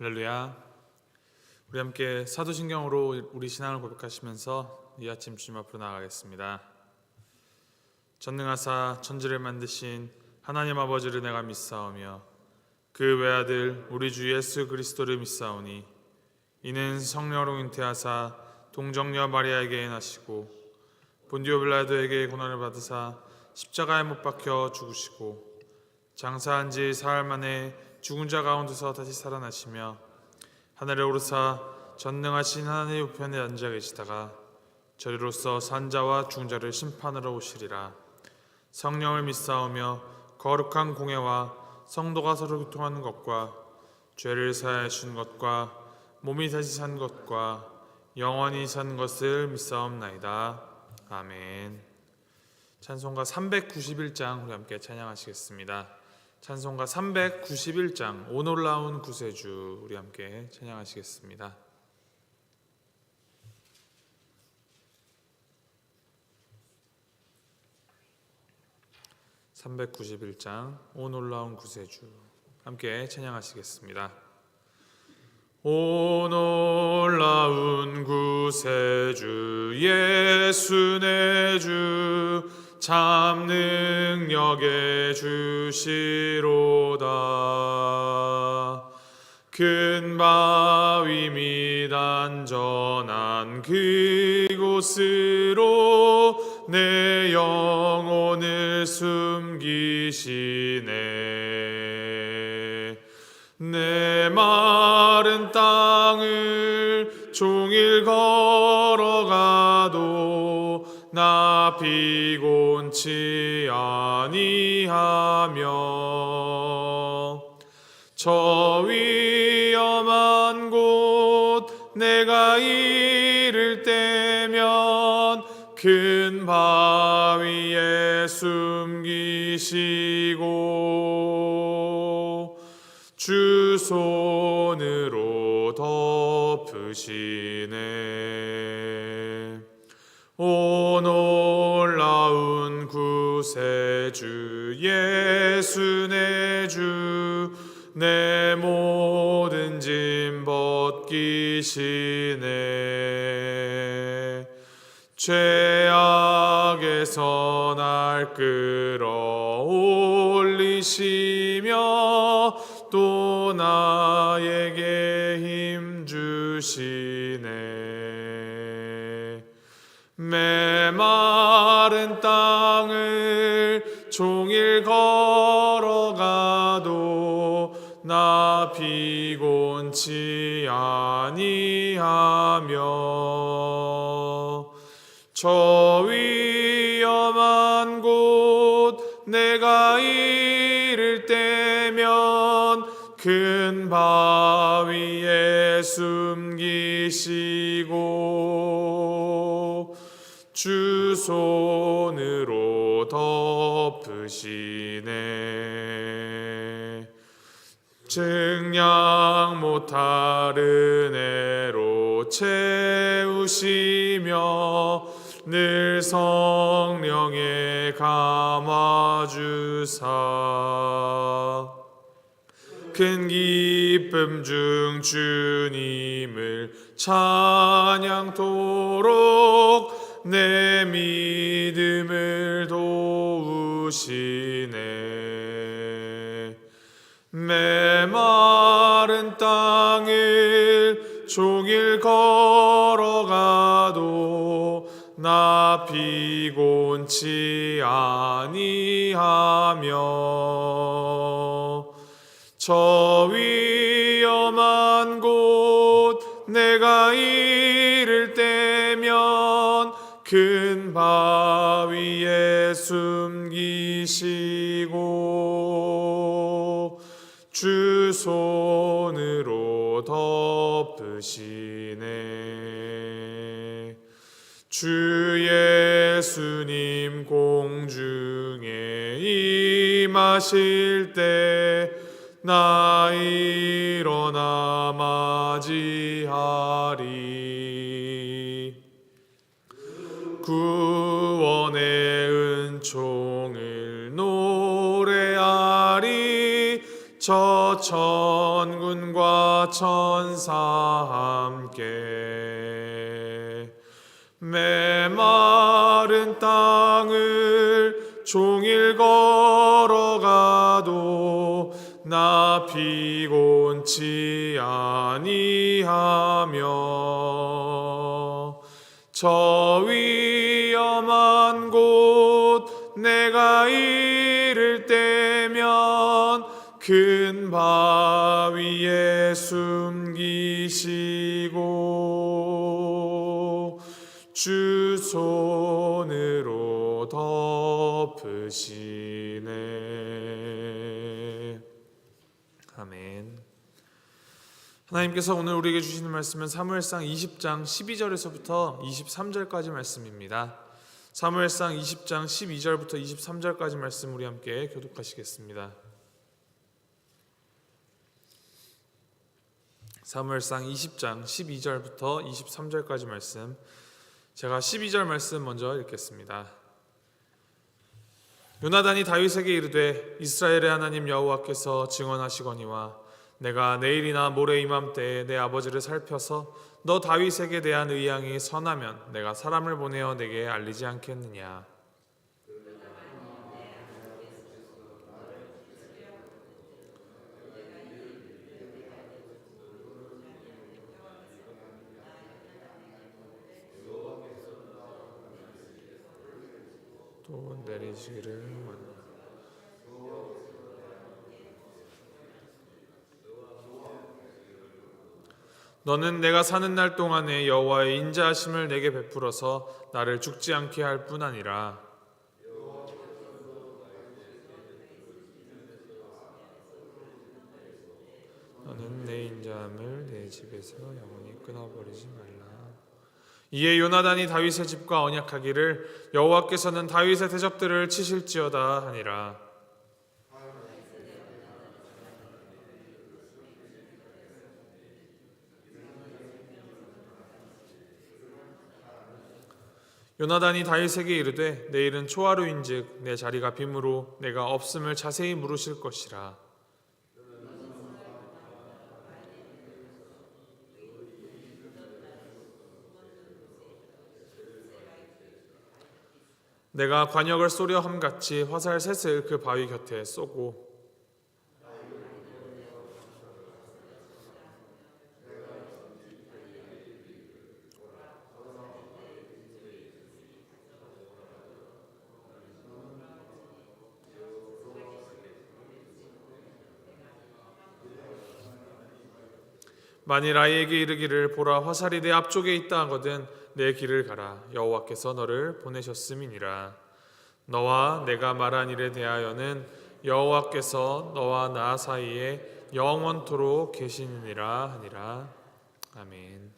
할렐루야. 우리 함께 사도신경으로 우리 신앙을 고백하시면서 이 아침 주님 앞으로 나아가겠습니다. 전능하사 천지를 만드신 하나님 아버지를 내가 믿사오며 그 외아들 우리 주 예수 그리스도를 믿사오니 이는 성령으로 잉태하사 동정녀 마리아에게 나시고 본디오 빌라도에게 고난을 받으사 십자가에 못 박혀 죽으시고 장사한 지 사흘 만에 죽은 자 가운데서 다시 살아나시며 하늘에 오르사 전능하신 하나님의 우편에 앉아 계시다가 저리로서 산자와 죽은 자를 심판하러 오시리라. 성령을 믿사오며 거룩한 공회와 성도가 서로 교통하는 것과 죄를 사하여 주는 것과 몸이 다시 산 것과 영원히 산 것을 믿사옵나이다. 아멘. 찬송가 391장 우리 함께 찬양하시겠습니다. 찬송가 391장 오 놀라운 구세주 우리 함께 찬양하시겠습니다. (391장) 오 놀라운 구세주 함께 찬양하시겠습니다. 오 놀라운 구세주 예수 내 주 참 능력의 주시로다. 큰 바위 및 안전한 그곳으로 내 영혼을 숨기시네. 내 마른 땅을 종일 걸어가도 나 피곤치 아니하며 저 위험한 곳 내가 이를 때면 큰 바위에 숨기시고 주 손으로 덮으시네. 오 놀라운 구세주 예수 내 주 내 모든 짐 벗기시네. 죄악에서 날 끌어올리시며 또 나에게 힘 주시네. 메마른 땅을 종일 걸어가도 나 피곤치 아니하며 저 위험한 곳 내가 이를 때면 큰 바위에 숨기시고 주 손으로 덮으시네. 증량 못하는 애로 채우시며 늘 성령에 감화주사 큰 기쁨 중 주님을 찬양토록 내 믿음을 도우시네. 메마른 땅을 종일 걸어가도 나 피곤치 아니하며 저 위험한 곳 내가 이를 때면 큰 바위에 숨기시고 주 손으로 덮으시네. 주 예수님 공중에 임하실 때 나 일어나 맞이하리. 구원의 은총을 노래하리. 저 천군과 천사 함께 메마른 땅을 종일 걸어가도 나 피곤치 아니하며 저 위험한 곳 내가 이를 때면 큰 바위에 숨기시고 주 손으로 덮으시네. 아멘. 하나님께서 오늘 우리에게 주시는 말씀은 사무엘상 20장 12절에서부터 23절까지 말씀입니다. 사무엘상 20장 12절부터 23절까지 말씀 우리 함께 교독하시겠습니다. 사무엘상 20장 12절부터 23절까지 말씀, 제가 12절 말씀 먼저 읽겠습니다. 요나단이 다윗에게 이르되 이스라엘의 하나님 여호와께서 증언하시거니와 내가 내일이나 모레 이맘때에 내 아버지를 살펴서 너 다윗에게 대한 의향이 선하면 내가 사람을 보내어 내게 알리지 않겠느냐. 또 내리시기를 원하노라. 너는 내가 사는 날 동안에 여호와의 인자하심을 내게 베풀어서 나를 죽지 않게 할 뿐 아니라 너는 내 인자함을 내 집에서 영원히 끊어버리지 말라. 이에 요나단이 다윗의 집과 언약하기를 여호와께서는 다윗의 대적들을 치실지어다 하니라. 요나단이 다윗에게 이르되 내일은 초하루인즉 내 자리가 빈으로 내가 없음을 자세히 물으실 것이라. 내가 관역을 쏘려 함같이 화살 셋을 그 바위 곁에 쏘고 만일 아이에게 이르기를 보라 화살이 내 앞쪽에 있다 하거든 내 길을 가라 여호와께서 너를 보내셨음이니라. 너와 내가 말한 일에 대하여는 여호와께서 너와 나 사이에 영원토록 계시니라 하니라. 아멘.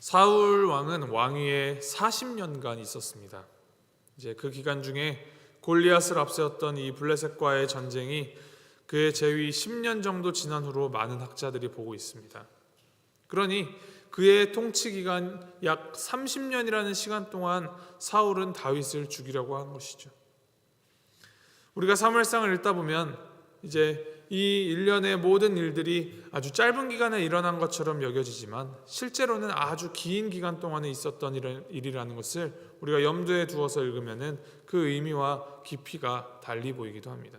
사울 왕은 왕위에 40년간 있었습니다. 이제 그 기간 중에 골리앗을 앞세웠던 이 블레셋과의 전쟁이 그의 재위 10년 정도 지난 후로 많은 학자들이 보고 있습니다. 그러니 그의 통치 기간 약 30년이라는 시간 동안 사울은 다윗을 죽이려고 한 것이죠. 우리가 사무엘상을 읽다 보면 이제 이 일련의 모든 일들이 아주 짧은 기간에 일어난 것처럼 여겨지지만 실제로는 아주 긴 기간 동안에 있었던 일이라는 것을 우리가 염두에 두어서 읽으면은 그 의미와 깊이가 달리 보이기도 합니다.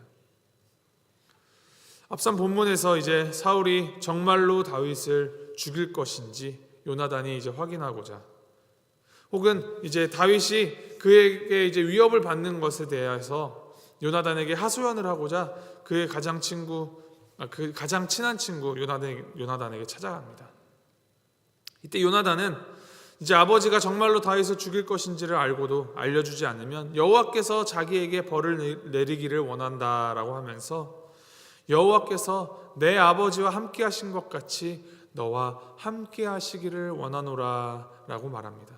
앞선 본문에서 이제 사울이 정말로 다윗을 죽일 것인지 요나단이 이제 확인하고자, 혹은 이제 다윗이 그에게 이제 위협을 받는 것에 대해서 요나단에게 하소연을 하고자 그의 가장 친한 친구 요나단에게 찾아갑니다. 이때 요나단은 이제 아버지가 정말로 다윗을 죽일 것인지를 알고도 알려주지 않으면 여호와께서 자기에게 벌을 내리기를 원한다라고 하면서 여호와께서 내 아버지와 함께 하신 것 같이 너와 함께 하시기를 원하노라 라고 말합니다.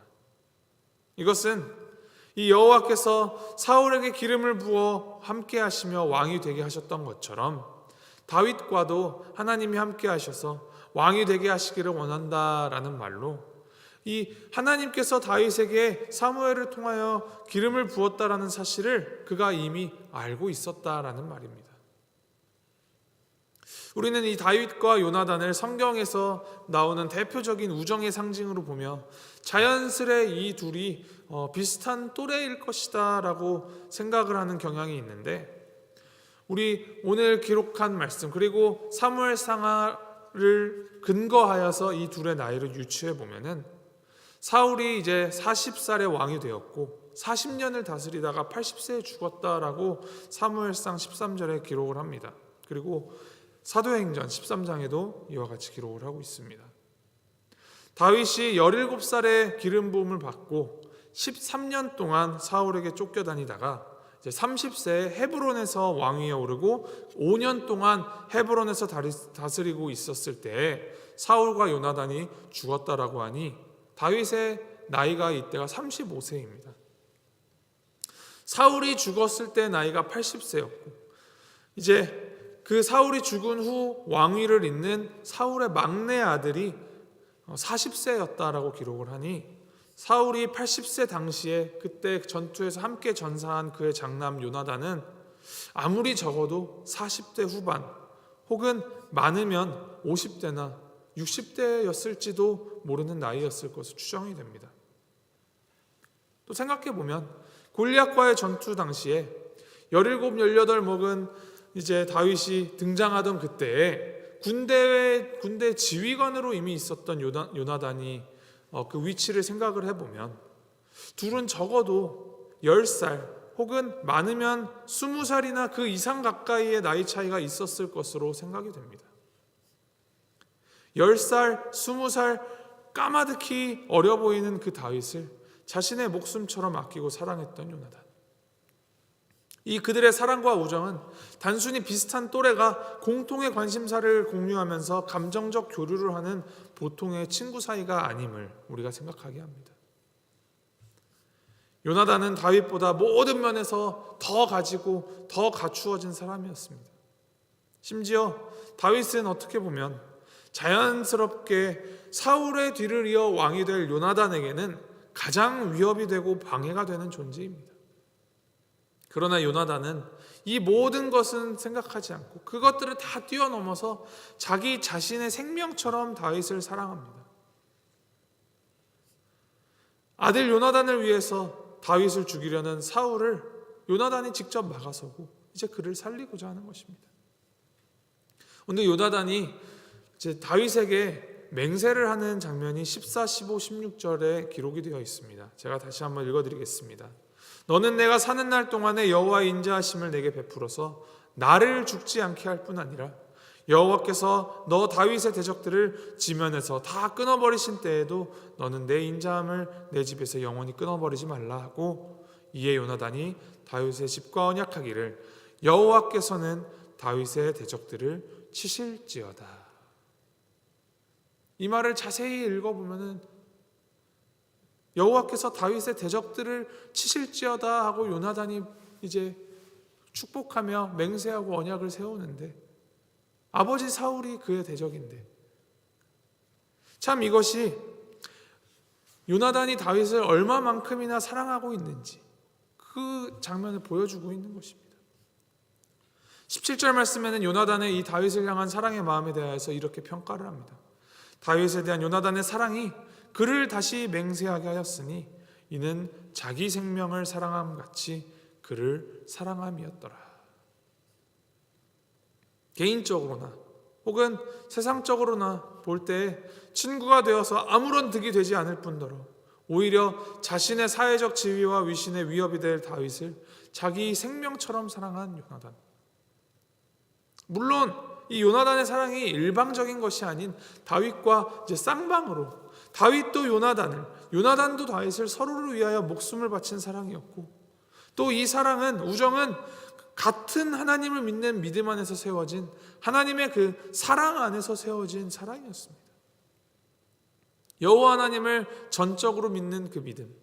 이것은 이 여호와께서 사울에게 기름을 부어 함께 하시며 왕이 되게 하셨던 것처럼 다윗과도 하나님이 함께 하셔서 왕이 되게 하시기를 원한다라는 말로 이 하나님께서 다윗에게 사무엘을 통하여 기름을 부었다라는 사실을 그가 이미 알고 있었다라는 말입니다. 우리는 이 다윗과 요나단을 성경에서 나오는 대표적인 우정의 상징으로 보며 자연스레 이 둘이 비슷한 또래일 것이다 라고 생각을 하는 경향이 있는데, 우리 오늘 기록한 말씀 그리고 사무엘상하를 근거하여서 이 둘의 나이를 유추해 보면은 사울이 이제 40살에 왕이 되었고 40년을 다스리다가 80세에 죽었다라고 사무엘상 13절에 기록을 합니다. 그리고 사도행전 13장에도 이와 같이 기록을 하고 있습니다. 다윗이 17살에 기름 부음을 받고 13년 동안 사울에게 쫓겨다니다가 이제 30세에 헤브론에서 왕위에 오르고 5년 동안 헤브론에서 다스리고 있었을 때 사울과 요나단이 죽었다라고 하니 다윗의 나이가 이때가 35세입니다. 사울이 죽었을 때 나이가 80세였고 이제 그 사울이 죽은 후 왕위를 잇는 사울의 막내 아들이 40세였다라고 기록을 하니 사울이 80세 당시에 그때 전투에서 함께 전사한 그의 장남 요나단은 아무리 적어도 40대 후반 혹은 많으면 50대나 60대였을지도 모르는 나이였을 것으로 추정이 됩니다. 또 생각해보면 골리앗과의 전투 당시에 17, 18 먹은 이제 다윗이 등장하던 그때에 군대 지휘관으로 이미 있었던 요나단이 그 위치를 생각을 해보면 둘은 적어도 10살 혹은 많으면 20살이나 그 이상 가까이의 나이 차이가 있었을 것으로 생각이 됩니다. 10살, 20살 까마득히 어려 보이는 그 다윗을 자신의 목숨처럼 아끼고 사랑했던 요나단. 이 그들의 사랑과 우정은 단순히 비슷한 또래가 공통의 관심사를 공유하면서 감정적 교류를 하는 보통의 친구 사이가 아님을 우리가 생각하게 합니다. 요나단은 다윗보다 모든 면에서 더 가지고 더 갖추어진 사람이었습니다. 심지어 다윗은 어떻게 보면 자연스럽게 사울의 뒤를 이어 왕이 될 요나단에게는 가장 위협이 되고 방해가 되는 존재입니다. 그러나 요나단은 이 모든 것은 생각하지 않고 그것들을 다 뛰어넘어서 자기 자신의 생명처럼 다윗을 사랑합니다. 아들 요나단을 위해서 다윗을 죽이려는 사울을 요나단이 직접 막아서고 이제 그를 살리고자 하는 것입니다. 근데 요나단이 이제 다윗에게 맹세를 하는 장면이 14, 15, 16절에 기록이 되어 있습니다. 제가 다시 한번 읽어드리겠습니다. 너는 내가 사는 날 동안에 여호와의 인자하심을 내게 베풀어서 나를 죽지 않게 할 뿐 아니라 여호와께서 너 다윗의 대적들을 지면에서 다 끊어버리신 때에도 너는 내 인자함을 내 집에서 영원히 끊어버리지 말라 하고, 이에 요나단이 다윗의 집과 언약하기를 여호와께서는 다윗의 대적들을 치실지어다. 이 말을 자세히 읽어보면은 여호와께서 다윗의 대적들을 치실지어다 하고 요나단이 이제 축복하며 맹세하고 언약을 세우는데 아버지 사울이 그의 대적인데, 참 이것이 요나단이 다윗을 얼마만큼이나 사랑하고 있는지 그 장면을 보여주고 있는 것입니다. 17절 말씀에는 요나단의 이 다윗을 향한 사랑의 마음에 대해서 이렇게 평가를 합니다. 다윗에 대한 요나단의 사랑이 그를 다시 맹세하게 하였으니 이는 자기 생명을 사랑함 같이 그를 사랑함이었더라. 개인적으로나 혹은 세상적으로나 볼 때 친구가 되어서 아무런 득이 되지 않을 뿐더러 오히려 자신의 사회적 지위와 위신의 위협이 될 다윗을 자기 생명처럼 사랑한 요나단. 물론 이 요나단의 사랑이 일방적인 것이 아닌 다윗과 이제 쌍방으로 다윗도 요나단을, 요나단도 다윗을 서로를 위하여 목숨을 바친 사랑이었고, 또 이 사랑은, 우정은 같은 하나님을 믿는 믿음 안에서 세워진 하나님의 그 사랑 안에서 세워진 사랑이었습니다. 여호와 하나님을 전적으로 믿는 그 믿음,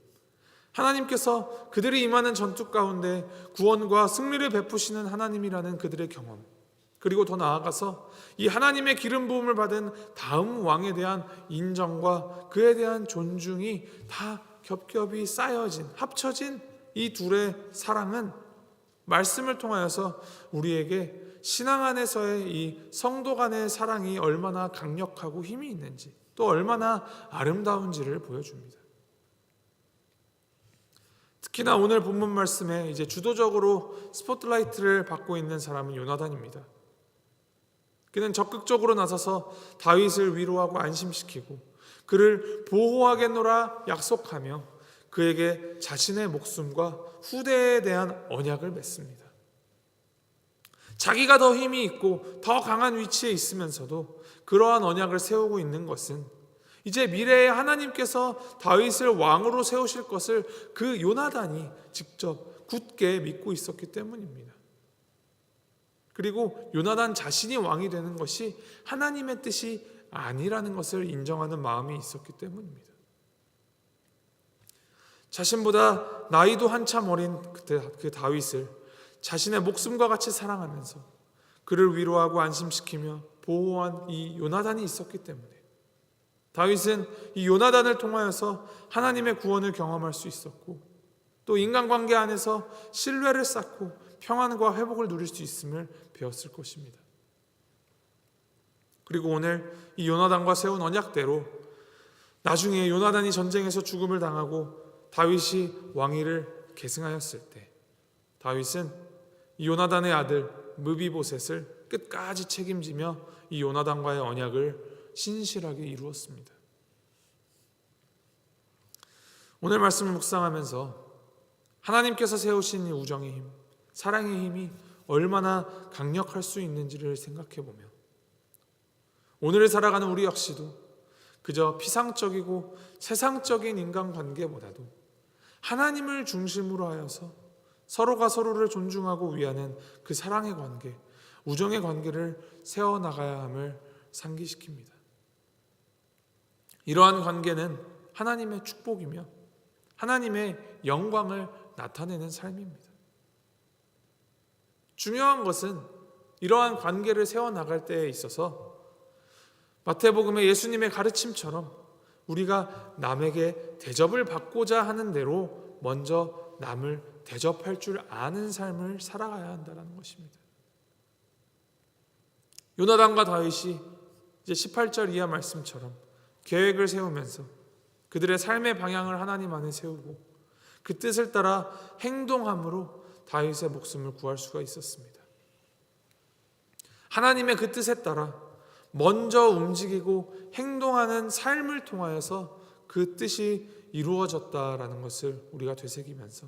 하나님께서 그들이 임하는 전투 가운데 구원과 승리를 베푸시는 하나님이라는 그들의 경험, 그리고 더 나아가서 이 하나님의 기름 부음을 받은 다음 왕에 대한 인정과 그에 대한 존중이 다 겹겹이 쌓여진, 합쳐진 이 둘의 사랑은 말씀을 통하여서 우리에게 신앙 안에서의 이 성도 간의 사랑이 얼마나 강력하고 힘이 있는지, 또 얼마나 아름다운지를 보여줍니다. 특히나 오늘 본문 말씀에 이제 주도적으로 스포트라이트를 받고 있는 사람은 요나단입니다. 그는 적극적으로 나서서 다윗을 위로하고 안심시키고 그를 보호하겠노라 약속하며 그에게 자신의 목숨과 후대에 대한 언약을 맺습니다. 자기가 더 힘이 있고 더 강한 위치에 있으면서도 그러한 언약을 세우고 있는 것은 이제 미래에 하나님께서 다윗을 왕으로 세우실 것을 그 요나단이 직접 굳게 믿고 있었기 때문입니다. 그리고 요나단 자신이 왕이 되는 것이 하나님의 뜻이 아니라는 것을 인정하는 마음이 있었기 때문입니다. 자신보다 나이도 한참 어린 그 다윗을 자신의 목숨과 같이 사랑하면서 그를 위로하고 안심시키며 보호한 이 요나단이 있었기 때문에 다윗은 이 요나단을 통하여서 하나님의 구원을 경험할 수 있었고 또 인간관계 안에서 신뢰를 쌓고 평안과 회복을 누릴 수 있음을 배웠을 것입니다. 그리고 오늘 이 요나단과 세운 언약대로 나중에 요나단이 전쟁에서 죽음을 당하고 다윗이 왕위를 계승하였을 때 다윗은 이 요나단의 아들 므비보셋을 끝까지 책임지며 이 요나단과의 언약을 신실하게 이루었습니다. 오늘 말씀을 묵상하면서 하나님께서 세우신 이 우정의 힘, 사랑의 힘이 얼마나 강력할 수 있는지를 생각해보며 오늘을 살아가는 우리 역시도 그저 피상적이고 세상적인 인간관계보다도 하나님을 중심으로 하여서 서로가 서로를 존중하고 위하는 그 사랑의 관계, 우정의 관계를 세워나가야 함을 상기시킵니다. 이러한 관계는 하나님의 축복이며 하나님의 영광을 나타내는 삶입니다. 중요한 것은 이러한 관계를 세워나갈 때에 있어서 마태복음의 예수님의 가르침처럼 우리가 남에게 대접을 받고자 하는 대로 먼저 남을 대접할 줄 아는 삶을 살아가야 한다는 것입니다. 요나단과 다윗이 이제 18절 이하 말씀처럼 계획을 세우면서 그들의 삶의 방향을 하나님 안에 세우고 그 뜻을 따라 행동함으로 다윗의 목숨을 구할 수가 있었습니다. 하나님의 그 뜻에 따라 먼저 움직이고 행동하는 삶을 통하여서 그 뜻이 이루어졌다라는 것을 우리가 되새기면서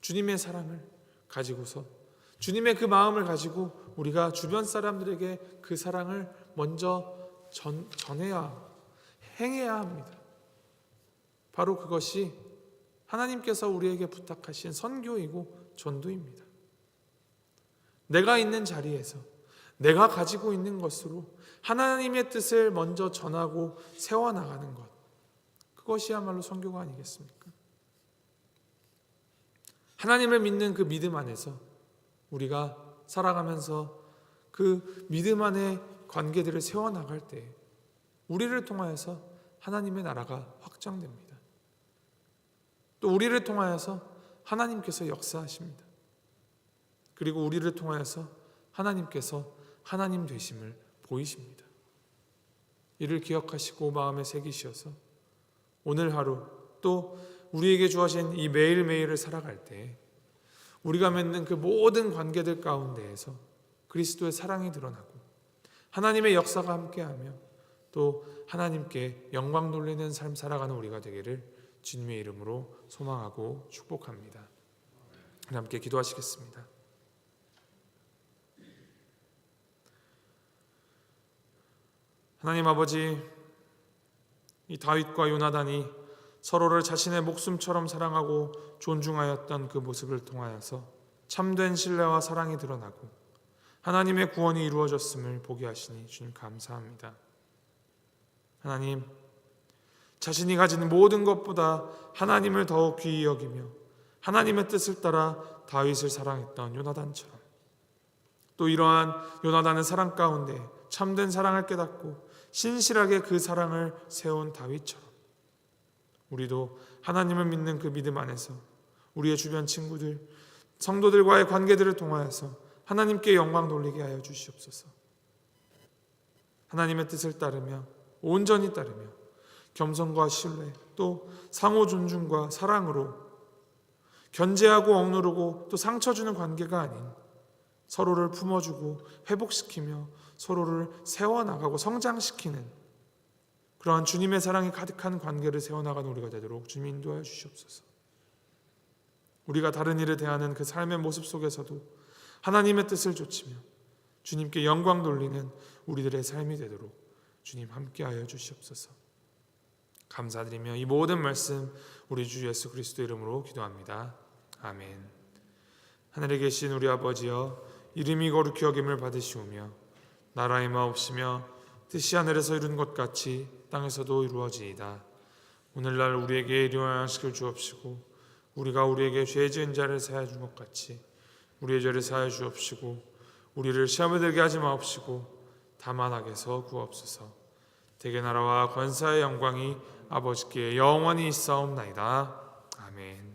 주님의 사랑을 가지고서 주님의 그 마음을 가지고 우리가 주변 사람들에게 그 사랑을 먼저 전해야 행해야 합니다. 바로 그것이 하나님께서 우리에게 부탁하신 선교이고 전도입니다. 내가 있는 자리에서 내가 가지고 있는 것으로 하나님의 뜻을 먼저 전하고 세워나가는 것, 그것이야말로 선교가 아니겠습니까? 하나님을 믿는 그 믿음 안에서 우리가 살아가면서 그 믿음 안에 관계들을 세워나갈 때 우리를 통하여서 하나님의 나라가 확장됩니다. 또 우리를 통하여서 하나님께서 역사하십니다. 그리고 우리를 통하여서 하나님께서 하나님 되심을 보이십니다. 이를 기억하시고 마음에 새기셔서 오늘 하루 또 우리에게 주어진 이 매일매일을 살아갈 때 우리가 맺는 그 모든 관계들 가운데에서 그리스도의 사랑이 드러나고 하나님의 역사가 함께하며 또 하나님께 영광 돌리는 삶 살아가는 우리가 되기를 주님의 이름으로 소망하고 축복합니다. 함께 기도하시겠습니다. 하나님 아버지, 이 다윗과 요나단이 서로를 자신의 목숨처럼 사랑하고 존중하였던 그 모습을 통하여서 참된 신뢰와 사랑이 드러나고 하나님의 구원이 이루어졌음을 보게 하시니 주님 감사합니다. 하나님, 자신이 가진 모든 것보다 하나님을 더욱 귀히 여기며 하나님의 뜻을 따라 다윗을 사랑했던 요나단처럼 또 이러한 요나단의 사랑 가운데 참된 사랑을 깨닫고 신실하게 그 사랑을 세운 다윗처럼 우리도 하나님을 믿는 그 믿음 안에서 우리의 주변 친구들, 성도들과의 관계들을 통하여서 하나님께 영광 돌리게 하여 주시옵소서. 하나님의 뜻을 따르며 온전히 따르며 겸손과 신뢰 또 상호 존중과 사랑으로 견제하고 억누르고 또 상처 주는 관계가 아닌 서로를 품어주고 회복시키며 서로를 세워나가고 성장시키는 그러한 주님의 사랑이 가득한 관계를 세워나가는 우리가 되도록 주님 인도하여 주시옵소서. 우리가 다른 일에 대하는 그 삶의 모습 속에서도 하나님의 뜻을 좇으며 주님께 영광 돌리는 우리들의 삶이 되도록 주님 함께하여 주시옵소서. 감사드리며 이 모든 말씀 우리 주 예수 그리스도 이름으로 기도합니다. 아멘. 하늘에 계신 우리 아버지여, 이름이 거룩히 여김을 받으시오며 나라의 마옵시며 뜻이 하늘에서 이룬 것 같이 땅에서도 이루어지이다. 오늘날 우리에게 일용할 양식을 주옵시고 우리가 우리에게 죄 지은 자를 사하여 준 것 같이 우리의 죄를 사하여 주옵시고 우리를 시험에 들게 하지 마옵시고 다만 악에서 구하옵소서. 대개 나라와 권사의 영광이 아버지께 영원히 있사옵나이다. 아멘.